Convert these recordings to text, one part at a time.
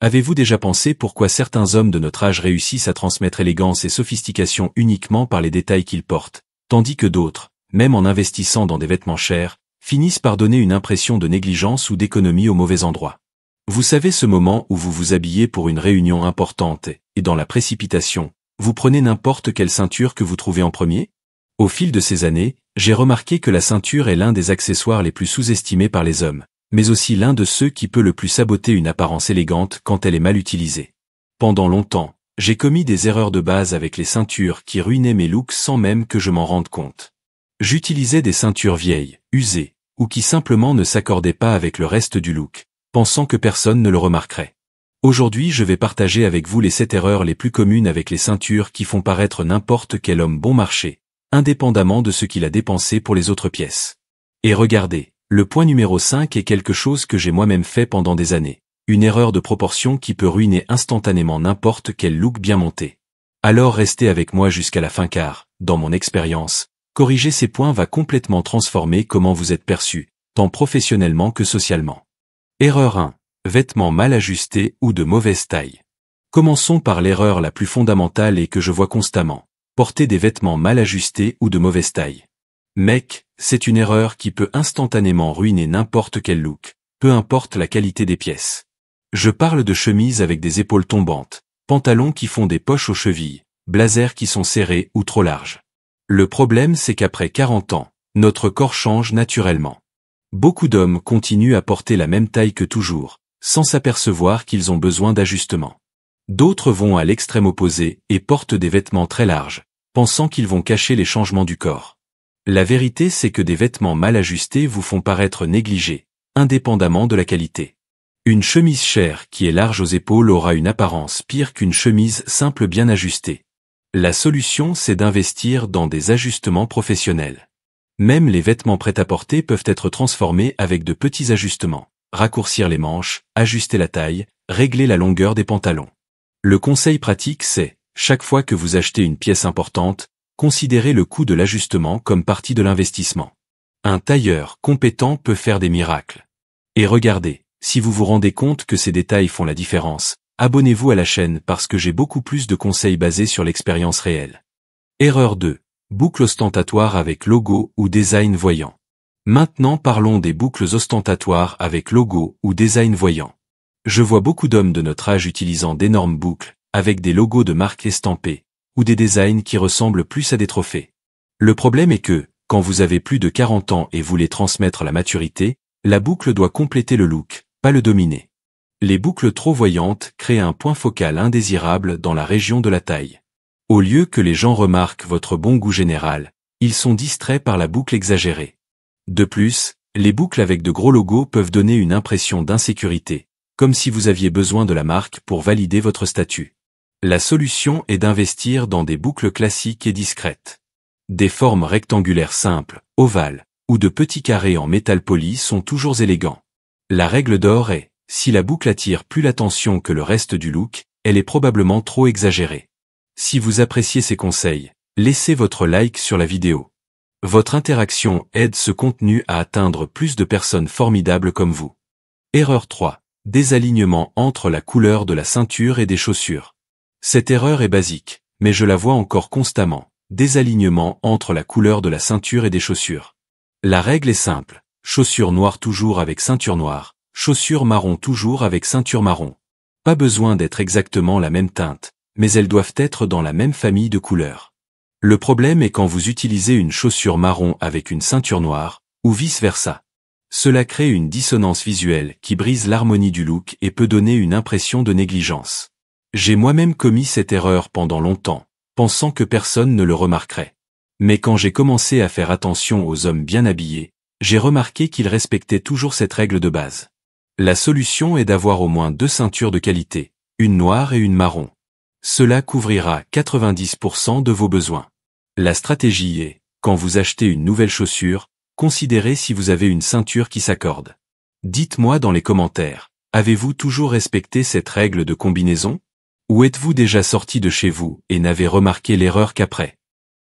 Avez-vous déjà pensé pourquoi certains hommes de notre âge réussissent à transmettre élégance et sophistication uniquement par les détails qu'ils portent, tandis que d'autres, même en investissant dans des vêtements chers, finissent par donner une impression de négligence ou d'économie au mauvais endroit? Vous savez ce moment où vous vous habillez pour une réunion importante et dans la précipitation, vous prenez n'importe quelle ceinture que vous trouvez en premier? Au fil de ces années, j'ai remarqué que la ceinture est l'un des accessoires les plus sous-estimés par les hommes, mais aussi l'un de ceux qui peut le plus saboter une apparence élégante quand elle est mal utilisée. Pendant longtemps, j'ai commis des erreurs de base avec les ceintures qui ruinaient mes looks sans même que je m'en rende compte. J'utilisais des ceintures vieilles, usées, ou qui simplement ne s'accordaient pas avec le reste du look, pensant que personne ne le remarquerait. Aujourd'hui, je vais partager avec vous les 7 erreurs les plus communes avec les ceintures qui font paraître n'importe quel homme bon marché, indépendamment de ce qu'il a dépensé pour les autres pièces. Et regardez, le point numéro 5 est quelque chose que j'ai moi-même fait pendant des années. Une erreur de proportion qui peut ruiner instantanément n'importe quel look bien monté. Alors restez avec moi jusqu'à la fin car, dans mon expérience, corriger ces points va complètement transformer comment vous êtes perçu, tant professionnellement que socialement. Erreur 1. Vêtements mal ajustés ou de mauvaise taille. Commençons par l'erreur la plus fondamentale et que je vois constamment. Porter des vêtements mal ajustés ou de mauvaise taille. Mec, c'est une erreur qui peut instantanément ruiner n'importe quel look, peu importe la qualité des pièces. Je parle de chemises avec des épaules tombantes, pantalons qui font des poches aux chevilles, blazers qui sont serrés ou trop larges. Le problème c'est qu'après 40 ans, notre corps change naturellement. Beaucoup d'hommes continuent à porter la même taille que toujours, sans s'apercevoir qu'ils ont besoin d'ajustements. D'autres vont à l'extrême opposé et portent des vêtements très larges, pensant qu'ils vont cacher les changements du corps. La vérité c'est que des vêtements mal ajustés vous font paraître négligés, indépendamment de la qualité. Une chemise chère qui est large aux épaules aura une apparence pire qu'une chemise simple bien ajustée. La solution c'est d'investir dans des ajustements professionnels. Même les vêtements prêt-à-porter peuvent être transformés avec de petits ajustements. Raccourcir les manches, ajuster la taille, régler la longueur des pantalons. Le conseil pratique c'est, chaque fois que vous achetez une pièce importante, considérez le coût de l'ajustement comme partie de l'investissement. Un tailleur compétent peut faire des miracles. Et regardez, si vous vous rendez compte que ces détails font la différence, abonnez-vous à la chaîne parce que j'ai beaucoup plus de conseils basés sur l'expérience réelle. Erreur 2. Boucles ostentatoires avec logo ou design voyant. Maintenant parlons des boucles ostentatoires avec logo ou design voyant. Je vois beaucoup d'hommes de notre âge utilisant d'énormes boucles, avec des logos de marques estampés, ou des designs qui ressemblent plus à des trophées. Le problème est que, quand vous avez plus de 40 ans et voulez transmettre la maturité, la boucle doit compléter le look, pas le dominer. Les boucles trop voyantes créent un point focal indésirable dans la région de la taille. Au lieu que les gens remarquent votre bon goût général, ils sont distraits par la boucle exagérée. De plus, les boucles avec de gros logos peuvent donner une impression d'insécurité, comme si vous aviez besoin de la marque pour valider votre statut. La solution est d'investir dans des boucles classiques et discrètes. Des formes rectangulaires simples, ovales, ou de petits carrés en métal poli sont toujours élégants. La règle d'or est, si la boucle attire plus l'attention que le reste du look, elle est probablement trop exagérée. Si vous appréciez ces conseils, laissez votre like sur la vidéo. Votre interaction aide ce contenu à atteindre plus de personnes formidables comme vous. Erreur 3. Désalignement entre la couleur de la ceinture et des chaussures. Cette erreur est basique, mais je la vois encore constamment. Désalignement entre la couleur de la ceinture et des chaussures. La règle est simple. Chaussures noires toujours avec ceinture noire, chaussures marron toujours avec ceinture marron. Pas besoin d'être exactement la même teinte, mais elles doivent être dans la même famille de couleurs. Le problème est quand vous utilisez une chaussure marron avec une ceinture noire, ou vice-versa. Cela crée une dissonance visuelle qui brise l'harmonie du look et peut donner une impression de négligence. J'ai moi-même commis cette erreur pendant longtemps, pensant que personne ne le remarquerait. Mais quand j'ai commencé à faire attention aux hommes bien habillés, j'ai remarqué qu'ils respectaient toujours cette règle de base. La solution est d'avoir au moins 2 ceintures de qualité, une noire et une marron. Cela couvrira 90% de vos besoins. La stratégie est, quand vous achetez une nouvelle chaussure, considérez si vous avez une ceinture qui s'accorde. Dites-moi dans les commentaires, avez-vous toujours respecté cette règle de combinaison? Ou êtes-vous déjà sorti de chez vous et n'avez remarqué l'erreur qu'après?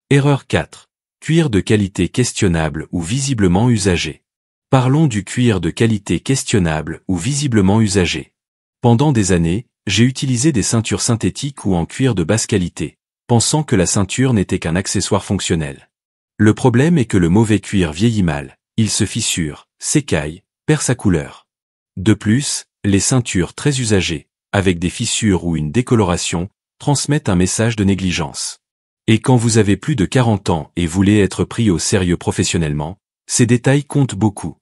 Erreur 4. Cuir de qualité questionnable ou visiblement usagé. Parlons du cuir de qualité questionnable ou visiblement usagé. Pendant des années, j'ai utilisé des ceintures synthétiques ou en cuir de basse qualité, pensant que la ceinture n'était qu'un accessoire fonctionnel. Le problème est que le mauvais cuir vieillit mal, il se fissure, s'écaille, perd sa couleur. De plus, les ceintures très usagées, avec des fissures ou une décoloration, transmettent un message de négligence. Et quand vous avez plus de 40 ans et voulez être pris au sérieux professionnellement, ces détails comptent beaucoup.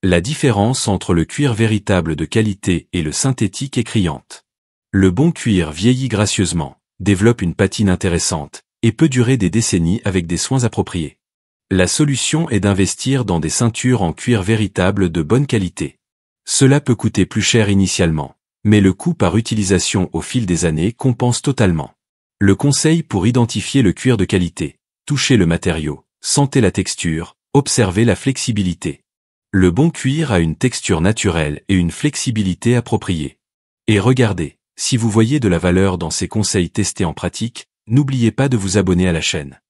La différence entre le cuir véritable de qualité et le synthétique est criante. Le bon cuir vieillit gracieusement, développe une patine intéressante, et peut durer des décennies avec des soins appropriés. La solution est d'investir dans des ceintures en cuir véritable de bonne qualité. Cela peut coûter plus cher initialement, mais le coût par utilisation au fil des années compense totalement. Le conseil pour identifier le cuir de qualité: touchez le matériau, sentez la texture, observez la flexibilité. Le bon cuir a une texture naturelle et une flexibilité appropriée. Et regardez, si vous voyez de la valeur dans ces conseils testés en pratique, n'oubliez pas de vous abonner à la chaîne.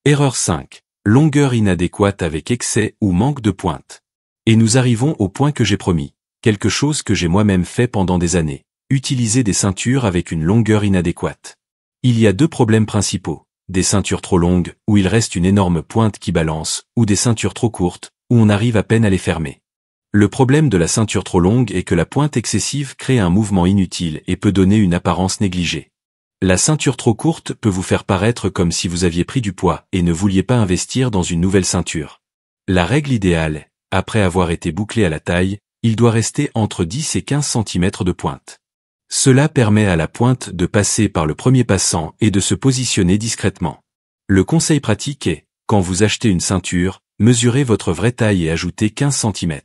Erreur 5. Longueur inadéquate avec excès ou manque de pointe. Et nous arrivons au point que j'ai promis, quelque chose que j'ai moi-même fait pendant des années: utiliser des ceintures avec une longueur inadéquate. Il y a deux problèmes principaux: des ceintures trop longues, où il reste une énorme pointe qui balance, ou des ceintures trop courtes, où on arrive à peine à les fermer. Le problème de la ceinture trop longue est que la pointe excessive crée un mouvement inutile et peut donner une apparence négligée. La ceinture trop courte peut vous faire paraître comme si vous aviez pris du poids et ne vouliez pas investir dans une nouvelle ceinture. La règle idéale, après avoir été bouclé à la taille, il doit rester entre 10 et 15 cm de pointe. Cela permet à la pointe de passer par le premier passant et de se positionner discrètement. Le conseil pratique est, quand vous achetez une ceinture, mesurez votre vraie taille et ajoutez 15 cm.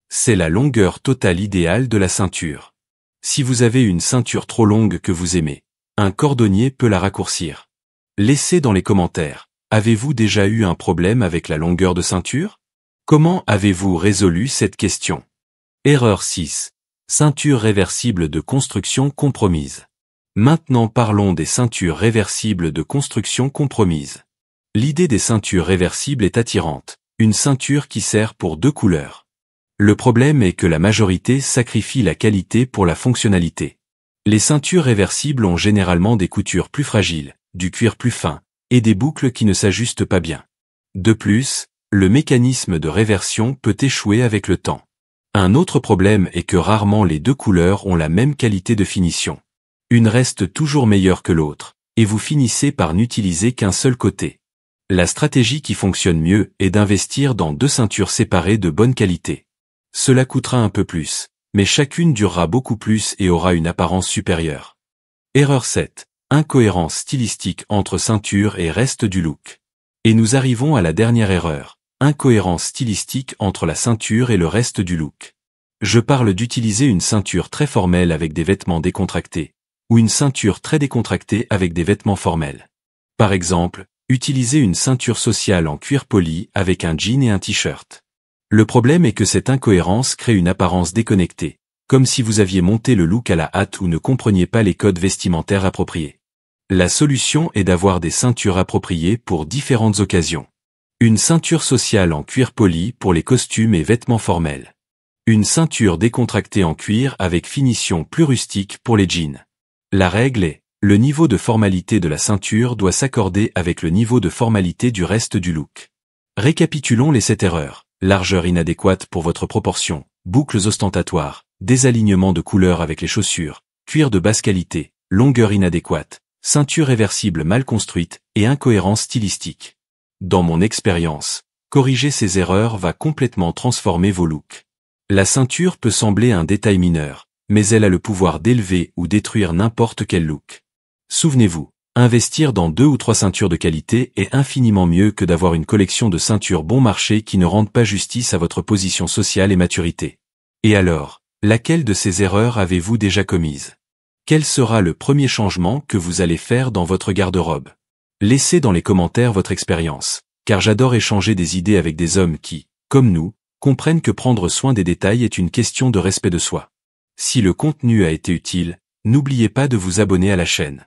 C'est la longueur totale idéale de la ceinture. Si vous avez une ceinture trop longue que vous aimez, un cordonnier peut la raccourcir. Laissez dans les commentaires: avez-vous déjà eu un problème avec la longueur de ceinture? Comment avez-vous résolu cette question? Erreur 6. Ceinture réversible de construction compromise. Maintenant parlons des ceintures réversibles de construction compromise. L'idée des ceintures réversibles est attirante, une ceinture qui sert pour deux couleurs. Le problème est que la majorité sacrifie la qualité pour la fonctionnalité. Les ceintures réversibles ont généralement des coutures plus fragiles, du cuir plus fin, et des boucles qui ne s'ajustent pas bien. De plus, le mécanisme de réversion peut échouer avec le temps. Un autre problème est que rarement les deux couleurs ont la même qualité de finition. Une reste toujours meilleure que l'autre, et vous finissez par n'utiliser qu'un seul côté. La stratégie qui fonctionne mieux est d'investir dans deux ceintures séparées de bonne qualité. Cela coûtera un peu plus, mais chacune durera beaucoup plus et aura une apparence supérieure. Erreur 7. Incohérence stylistique entre ceinture et reste du look. Et nous arrivons à la dernière erreur: incohérence stylistique entre la ceinture et le reste du look. Je parle d'utiliser une ceinture très formelle avec des vêtements décontractés, ou une ceinture très décontractée avec des vêtements formels. Par exemple, utilisez une ceinture sociale en cuir poli avec un jean et un t-shirt. Le problème est que cette incohérence crée une apparence déconnectée, comme si vous aviez monté le look à la hâte ou ne compreniez pas les codes vestimentaires appropriés. La solution est d'avoir des ceintures appropriées pour différentes occasions. Une ceinture sociale en cuir poli pour les costumes et vêtements formels. Une ceinture décontractée en cuir avec finition plus rustique pour les jeans. La règle est: le niveau de formalité de la ceinture doit s'accorder avec le niveau de formalité du reste du look. Récapitulons les 7 erreurs. Largeur inadéquate pour votre proportion, boucles ostentatoires, désalignement de couleurs avec les chaussures, cuir de basse qualité, longueur inadéquate, ceinture réversible mal construite et incohérence stylistique. Dans mon expérience, corriger ces erreurs va complètement transformer vos looks. La ceinture peut sembler un détail mineur, mais elle a le pouvoir d'élever ou détruire n'importe quel look. Souvenez-vous, investir dans 2 ou 3 ceintures de qualité est infiniment mieux que d'avoir une collection de ceintures bon marché qui ne rendent pas justice à votre position sociale et maturité. Et alors, laquelle de ces erreurs avez-vous déjà commise? Quel sera le premier changement que vous allez faire dans votre garde-robe? Laissez dans les commentaires votre expérience, car j'adore échanger des idées avec des hommes qui, comme nous, comprennent que prendre soin des détails est une question de respect de soi. Si le contenu a été utile, n'oubliez pas de vous abonner à la chaîne.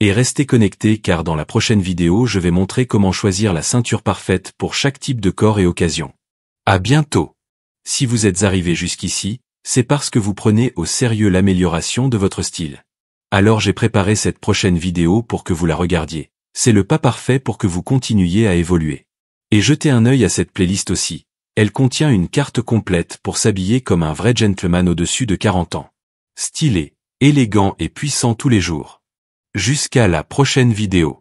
Et restez connectés car dans la prochaine vidéo je vais montrer comment choisir la ceinture parfaite pour chaque type de corps et occasion. À bientôt! Si vous êtes arrivé jusqu'ici, c'est parce que vous prenez au sérieux l'amélioration de votre style. Alors j'ai préparé cette prochaine vidéo pour que vous la regardiez. C'est le pas parfait pour que vous continuiez à évoluer. Et jetez un œil à cette playlist aussi. Elle contient une carte complète pour s'habiller comme un vrai gentleman au-dessus de 40 ans. Stylé, élégant et puissant tous les jours. Jusqu'à la prochaine vidéo.